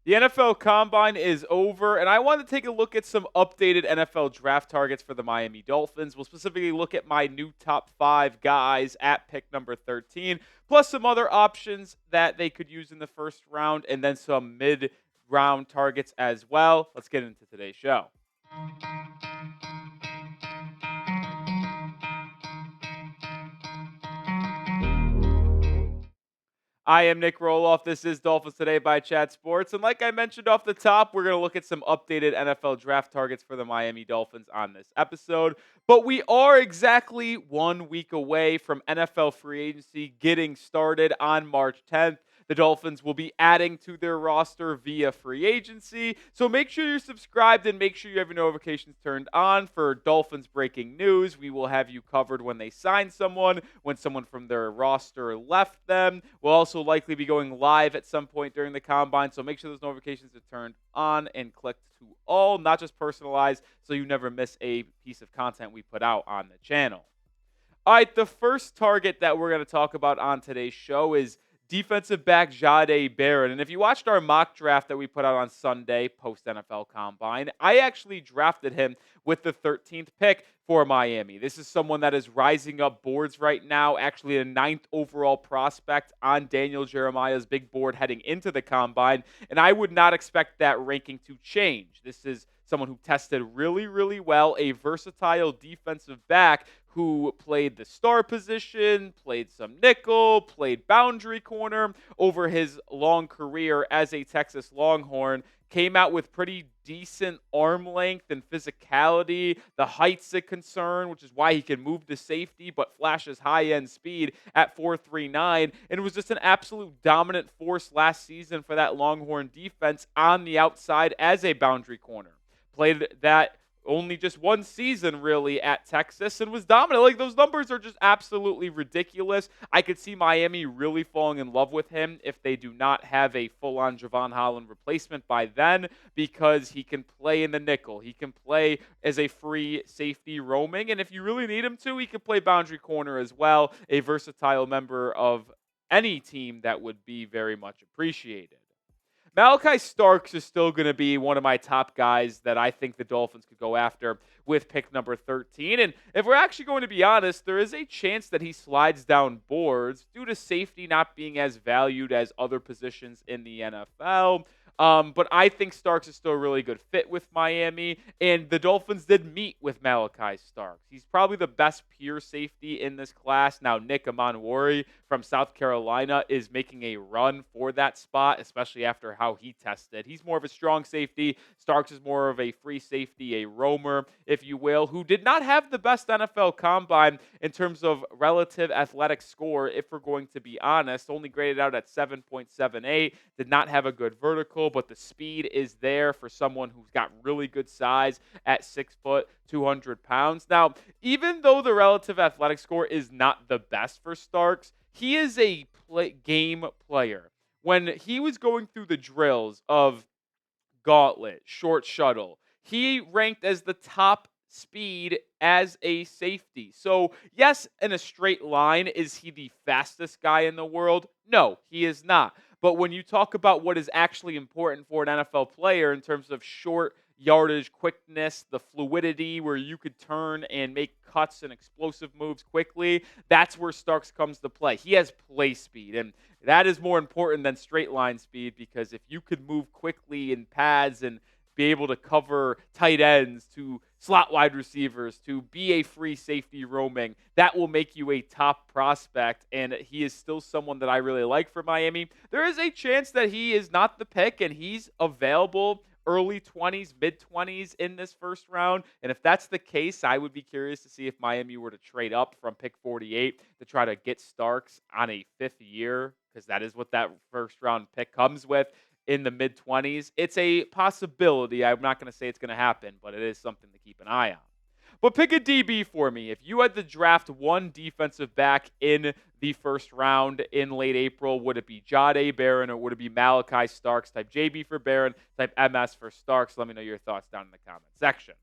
The NFL Combine is over, and I want to take a look at some updated NFL draft targets for the Miami Dolphins. We'll specifically look at my new top 5 guys at pick number 13, plus some other options that they could use in the first round, and then some mid-round targets as well. Let's get into today's show. I am Nic Rohloff. This is Dolphins Today by Chat Sports. And like I mentioned off the top, we're going to look at some updated NFL draft targets for the Miami Dolphins on this episode. But we are exactly 1 week away from NFL free agency getting started on March 10th. The Dolphins will be adding to their roster via free agency. So make sure you're subscribed and make sure you have your notifications turned on for Dolphins breaking news. We will have you covered when they sign someone, when someone from their roster left them. We'll also likely be going live at some point during the combine. So make sure those notifications are turned on and clicked to all, not just personalized, so you never miss a piece of content we put out on the channel. All right, the first target that we're going to talk about on today's show is defensive back Jahdae Baron. And if you watched our mock draft that we put out on Sunday, post NFL Combine, I actually drafted him with the 13th pick for Miami. This is someone that is rising up boards right now, actually a 9th overall prospect on Daniel Jeremiah's big board heading into the Combine. And I would not expect that ranking to change. This is someone who tested really, really well, a versatile defensive back who played the star position, played some nickel, played boundary corner over his long career as a Texas Longhorn. Came out with pretty decent arm length and physicality. The height's a concern, which is why he can move to safety, but flashes high-end speed at 4.39. And it was just an absolute dominant force last season for that Longhorn defense on the outside as a boundary corner. Played that only just one season really at Texas and was dominant. Like, those numbers are just absolutely ridiculous. I could see Miami really falling in love with him if they do not have a full-on Javon Holland replacement by then, because he can play in the nickel. He can play as a free safety roaming, and if you really need him to, he can play boundary corner as well. A versatile member of any team that would be very much appreciated. Malaki Starks is still going to be one of my top guys that I think the Dolphins could go after with pick number 13. And if we're actually going to be honest, there is a chance that he slides down boards due to safety not being as valued as other positions in the NFL. But I think Starks is still a really good fit with Miami, and the Dolphins did meet with Malaki Starks. He's probably the best pure safety in this class. Now, Nick Rohloff from South Carolina is making a run for that spot, especially after how he tested. He's more of a strong safety. Starks is more of a free safety, a roamer, if you will, who did not have the best NFL combine in terms of relative athletic score, if we're going to be honest. Only graded out at 7.78, did not have a good vertical, but the speed is there for someone who's got really good size at 6 foot, 200 pounds. Now, even though the relative athletic score is not the best for Starks, he is a game player. When he was going through the drills of gauntlet, short shuttle, he ranked as the top speed as a safety. So, yes, in a straight line, is he the fastest guy in the world? No, he is not. But when you talk about what is actually important for an NFL player in terms of short yardage, quickness, the fluidity where you could turn and make cuts and explosive moves quickly, that's where Starks comes to play. He has play speed, and that is more important than straight line speed, because if you could move quickly in pads and be able to cover tight ends, to slot wide receivers, to be a free safety roaming, that will make you a top prospect, and he is still someone that I really like for Miami. There is a chance that he is not the pick, and he's available early 20s, mid 20s in this first round. And if that's the case, I would be curious to see if Miami were to trade up from pick 48 to try to get Starks on a 5th year, because that is what that first round pick comes with in the mid 20s. It's a possibility. I'm not going to say it's going to happen, but it is something to keep an eye on. But pick a DB for me. If you had to draft one defensive back in the first round in late April, would it be Jahdae Baron or would it be Malaki Starks? Type JB for Baron, type MS for Starks. Let me know your thoughts down in the comment section.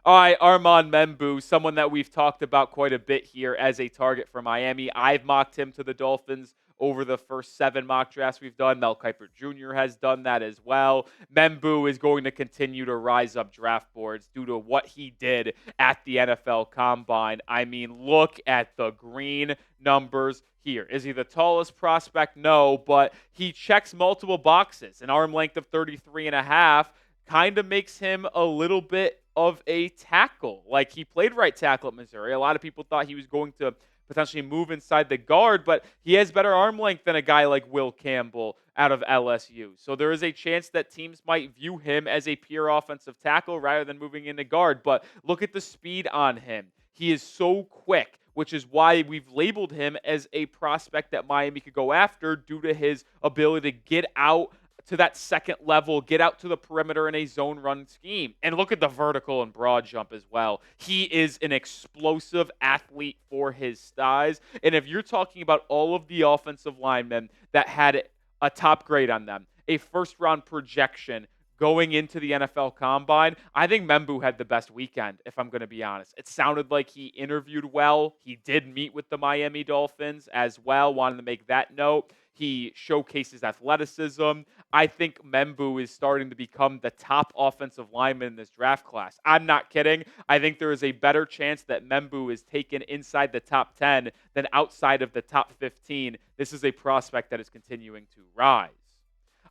All right, Armand Membou, someone that we've talked about quite a bit here as a target for Miami. I've mocked him to the Dolphins over the first 7 mock drafts we've done. Mel Kiper Jr. has done that as well. Membou is going to continue to rise up draft boards due to what he did at the NFL Combine. I mean, look at the green numbers here. Is he the tallest prospect? No, but he checks multiple boxes. An arm length of 33 and a half kind of makes him a little bit of a tackle. Like, he played right tackle at Missouri. A lot of people thought he was going to potentially move inside the guard, but he has better arm length than a guy like Will Campbell out of LSU. So there is a chance that teams might view him as a pure offensive tackle rather than moving into guard. But look at the speed on him. He is so quick, which is why we've labeled him as a prospect that Miami could go after due to his ability to get out to that second level, get out to the perimeter in a zone run scheme. And look at the vertical and broad jump as well. He is an explosive athlete for his size. And if you're talking about all of the offensive linemen that had a top grade on them, a first-round projection going into the NFL Combine, I think Membou had the best weekend, if I'm going to be honest. It sounded like he interviewed well. He did meet with the Miami Dolphins as well. Wanted to make that note. He showcases athleticism. I think Membou is starting to become the top offensive lineman in this draft class. I'm not kidding. I think there is a better chance that Membou is taken inside the top 10 than outside of the top 15. This is a prospect that is continuing to rise.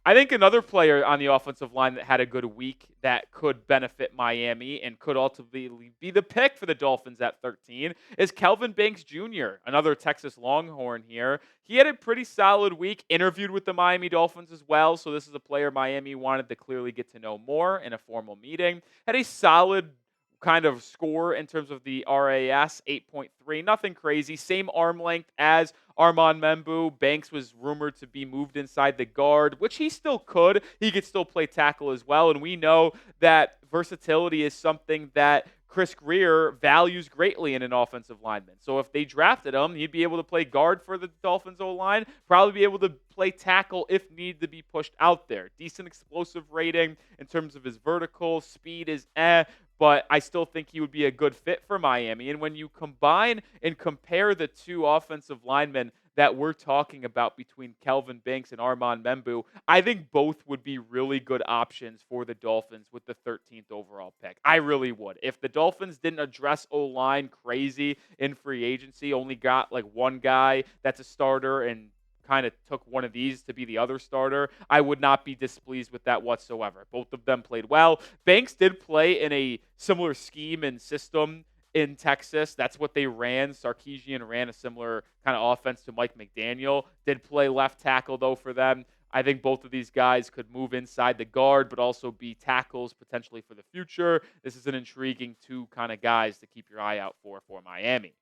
I think another player on the offensive line that had a good week that could benefit Miami and could ultimately be the pick for the Dolphins at 13 is Kelvin Banks Jr., another Texas Longhorn here. He had a pretty solid week, interviewed with the Miami Dolphins as well, so this is a player Miami wanted to clearly get to know more in a formal meeting. Had a solid kind of score in terms of the RAS, 8.3. Nothing crazy. Same arm length as Armand Membou. Banks was rumored to be moved inside the guard, which he still could. He could still play tackle as well. And we know that versatility is something that Chris Grier values greatly in an offensive lineman. So if they drafted him, he'd be able to play guard for the Dolphins O-line, probably be able to play tackle if need to be pushed out there. Decent explosive rating in terms of his vertical. Speed is but I still think he would be a good fit for Miami. And when you combine and compare the two offensive linemen that we're talking about between Kelvin Banks and Armand Membou, I think both would be really good options for the Dolphins with the 13th overall pick. I really would. If the Dolphins didn't address O-line crazy in free agency, only got like one guy that's a starter and kind of took one of these to be the other starter, I would not be displeased with that whatsoever. Both of them played well. Banks did play in a similar scheme and system in Texas. That's what they ran. Sarkisian ran a similar kind of offense to Mike McDaniel. Did play left tackle, though, for them. I think both of these guys could move inside the guard, but also be tackles potentially for the future. This is an intriguing two kind of guys to keep your eye out for Miami.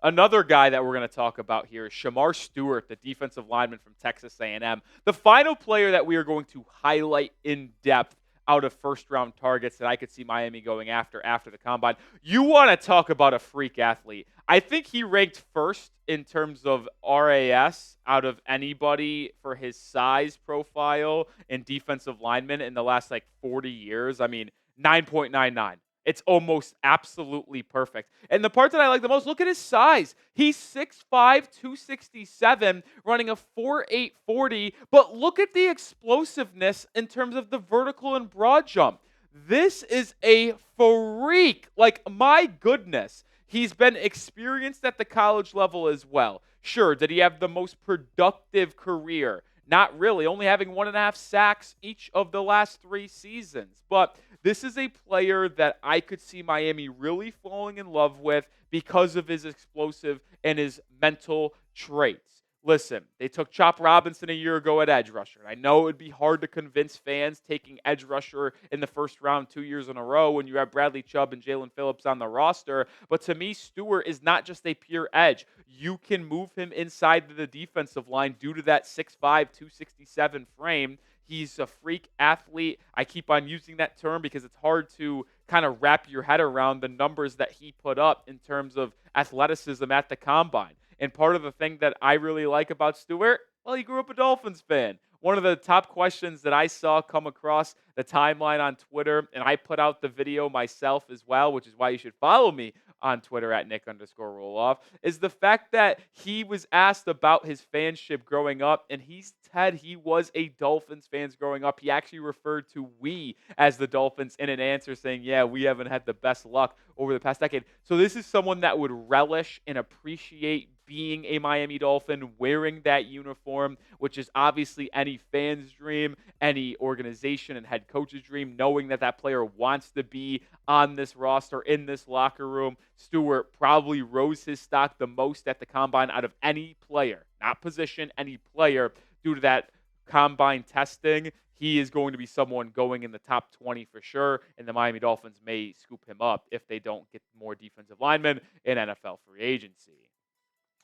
Another guy that we're going to talk about here is Shemar Stewart, the defensive lineman from Texas A&M. The final player that we are going to highlight in depth out of first-round targets that I could see Miami going after the Combine. You want to talk about a freak athlete. I think he ranked first in terms of RAS out of anybody for his size profile and defensive lineman in the last, 40 years. I mean, 9.99. It's almost absolutely perfect. And the part that I like the most, look at his size. He's 6'5", 267, running a 4.8 40, but look at the explosiveness in terms of the vertical and broad jump. This is a freak. My goodness. He's been experienced at the college level as well. Sure, did he have the most productive career? Not really, only having 1.5 sacks each of the last 3 seasons. But this is a player that I could see Miami really falling in love with because of his explosive and his mental traits. Listen, they took Chop Robinson a year ago at edge rusher. I know it would be hard to convince fans taking edge rusher in the first round 2 years in a row when you have Bradley Chubb and Jalen Phillips on the roster. But to me, Stewart is not just a pure edge. You can move him inside the defensive line due to that 6'5", 267 frame. He's a freak athlete. I keep on using that term because it's hard to kind of wrap your head around the numbers that he put up in terms of athleticism at the Combine. And part of the thing that I really like about Stewart, well, he grew up a Dolphins fan. One of the top questions that I saw come across the timeline on Twitter, and I put out the video myself as well, which is why you should follow me on Twitter at Nic_Rohloff, is the fact that he was asked about his fanship growing up, and he said he was a Dolphins fan growing up. He actually referred to we as the Dolphins in an answer, saying, yeah, we haven't had the best luck over the past decade. So this is someone that would relish and appreciate being a Miami Dolphin, wearing that uniform, which is obviously any fan's dream, any organization and head coach's dream, knowing that that player wants to be on this roster, in this locker room. Stewart probably rose his stock the most at the combine out of any player, not position, any player, due to that combine testing. He is going to be someone going in the top 20 for sure, and the Miami Dolphins may scoop him up if they don't get more defensive linemen in NFL free agency.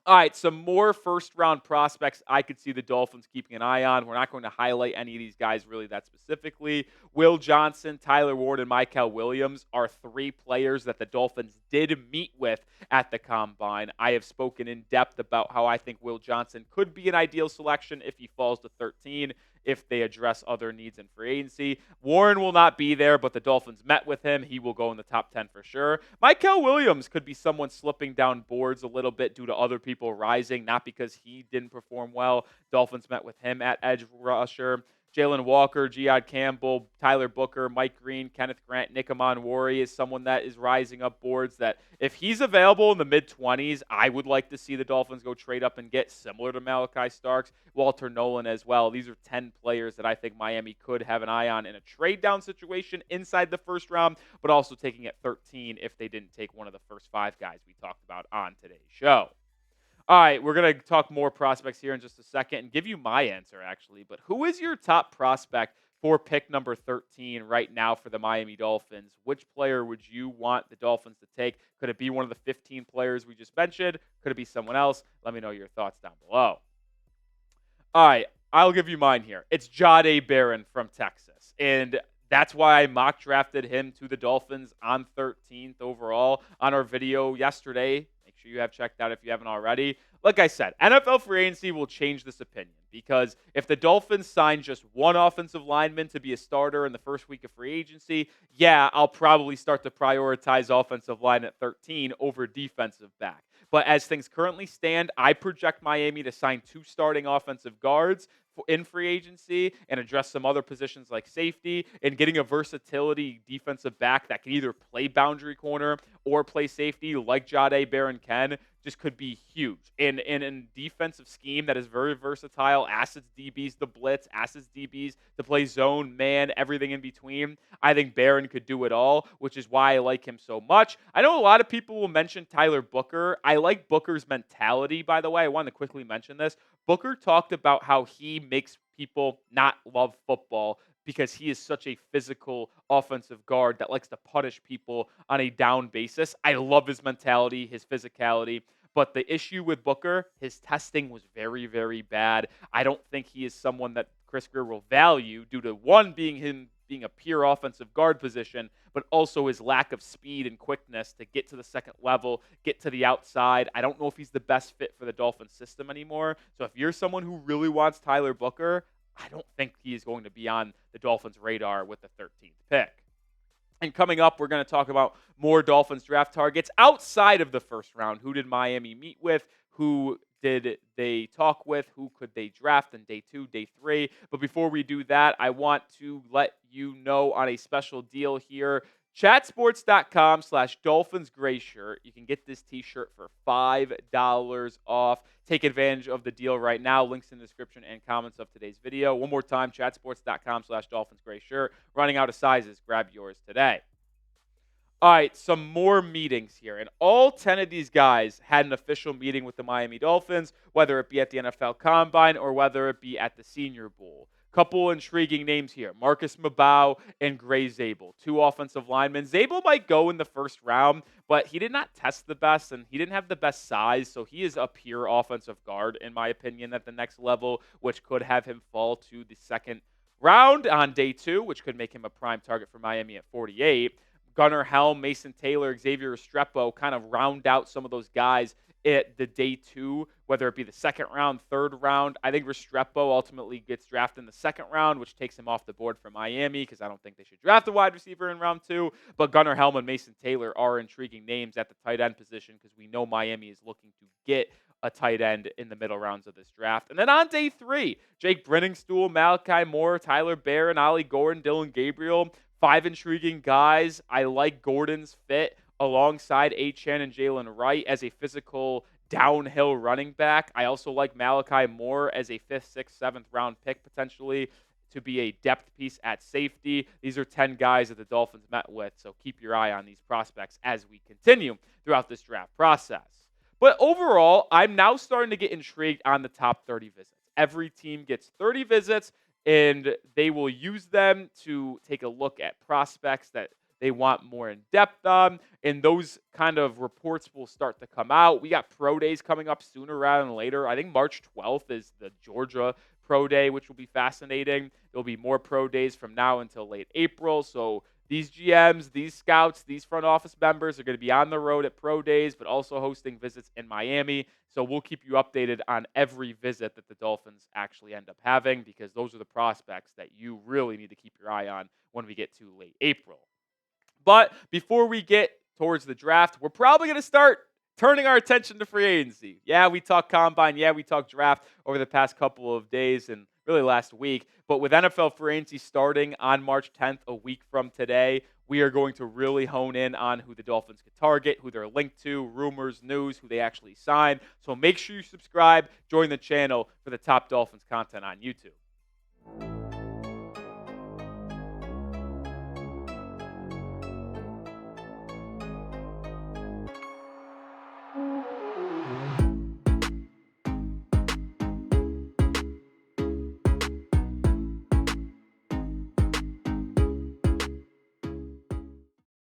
All right, some more first-round prospects I could see the Dolphins keeping an eye on. We're not going to highlight any of these guys really that specifically. Will Johnson, Tyler Ward, and Michael Williams are three players that the Dolphins did meet with at the Combine. I have spoken in depth about how I think Will Johnson could be an ideal selection if he falls to 13, if they address other needs in free agency. Warren will not be there, but the Dolphins met with him. He will go in the top 10 for sure. Michael Williams could be someone slipping down boards a little bit due to other people rising, not because he didn't perform well. Dolphins met with him at edge rusher. Jalen Walker, Jihad Campbell, Tyler Booker, Mike Green, Kenneth Grant, Nick Amon-Wari is someone that is rising up boards that if he's available in the mid-20s, I would like to see the Dolphins go trade up and get, similar to Malaki Starks, Walter Nolan as well. These are 10 players that I think Miami could have an eye on in a trade-down situation inside the first round, but also taking at 13 if they didn't take one of the first 5 guys we talked about on today's show. All right, we're going to talk more prospects here in just a second and give you my answer, actually. But who is your top prospect for pick number 13 right now for the Miami Dolphins? Which player would you want the Dolphins to take? Could it be one of the 15 players we just mentioned? Could it be someone else? Let me know your thoughts down below. All right, I'll give you mine here. It's Jahdae Baron from Texas. And that's why I mock drafted him to the Dolphins on 13th overall on our video yesterday. Make sure you have checked out if you haven't already. Like I said, NFL free agency will change this opinion because if the Dolphins sign just one offensive lineman to be a starter in the first week of free agency, yeah, I'll probably start to prioritize offensive line at 13 over defensive back. But as things currently stand, I project Miami to sign 2 starting offensive guards in free agency and address some other positions like safety, and getting a versatility defensive back that can either play boundary corner or play safety like Jahdae Baron can just could be huge. In a defensive scheme that is very versatile, assets DBs to blitz, assets DBs to play zone, man, everything in between, I think Baron could do it all, which is why I like him so much. I know a lot of people will mention Tyler Booker. I like Booker's mentality, by the way. I want to quickly mention this. Booker talked about how he makes people not love football because he is such a physical offensive guard that likes to punish people on a down basis. I love his mentality, his physicality. But the issue with Booker, his testing was very, very bad. I don't think he is someone that Chris Grier will value due to, one, being a pure offensive guard position, but also his lack of speed and quickness to get to the second level, get to the outside. I don't know if he's the best fit for the Dolphins system anymore. So if you're someone who really wants Tyler Booker, I don't think he is going to be on the Dolphins' radar with the 13th pick. And coming up, we're going to talk about more Dolphins draft targets outside of the first round. Who did Miami meet with? Who did they talk with? Who could they draft in day 2, day 3? But before we do that, I want to let you know on a special deal here. Chatsports.com/Dolphins Gray Shirt. You can get this t-shirt for $5 off. Take advantage of the deal right now. Links in the description and comments of today's video. One more time, chatsports.com/Dolphins Gray Shirt. Running out of sizes. Grab yours today. All right, some more meetings here. And all 10 of these guys had an official meeting with the Miami Dolphins, whether it be at the NFL Combine or whether it be at the Senior Bowl. Couple intriguing names here. Marcus Membou and Gray Zabel, 2 offensive linemen. Zabel might go in the first round, but he did not test the best, and he didn't have the best size, so he is a pure offensive guard, in my opinion, at the next level, which could have him fall to the second round on day 2, which could make him a prime target for Miami at 48. Gunnar Helm, Mason Taylor, Xavier Restrepo kind of round out some of those guys at the day 2, whether it be the second round, third round. I think Restrepo ultimately gets drafted in the second round, which takes him off the board for Miami because I don't think they should draft a wide receiver in round 2. But Gunnar Helm and Mason Taylor are intriguing names at the tight end position because we know Miami is looking to get a tight end in the middle rounds of this draft. And then on day 3, Jake Brenningstool, Malachi Moore, Tyler Barron, Ollie Gordon, Dylan Gabriel, 5 intriguing guys. I like Gordon's fit alongside Achane and Jalen Wright as a physical downhill running back. I also like Malachi Moore as a 5th, 6th, 7th round pick potentially to be a depth piece at safety. These are 10 guys that the Dolphins met with, so keep your eye on these prospects as we continue throughout this draft process. But overall, I'm now starting to get intrigued on the top 30 visits. Every team gets 30 visits, and they will use them to take a look at prospects that they want more in depth on, and those kind of reports will start to come out. We got pro days coming up sooner rather than later. I think March 12th is the Georgia pro day, which will be fascinating. There'll be more pro days from now until late April. So these GMs, these scouts, these front office members are going to be on the road at pro days, but also hosting visits in Miami. So we'll keep you updated on every visit that the Dolphins actually end up having, because those are the prospects that you really need to keep your eye on when we get to late April. But before we get towards the draft, we're probably going to start turning our attention to free agency. Yeah, we talked combine. Yeah, we talked draft over the past couple of days and really last week. But with NFL free agency starting on March 10th, a week from today, we are going to really hone in on who the Dolphins could target, who they're linked to, rumors, news, who they actually sign. So make sure you subscribe, join the channel for the top Dolphins content on YouTube.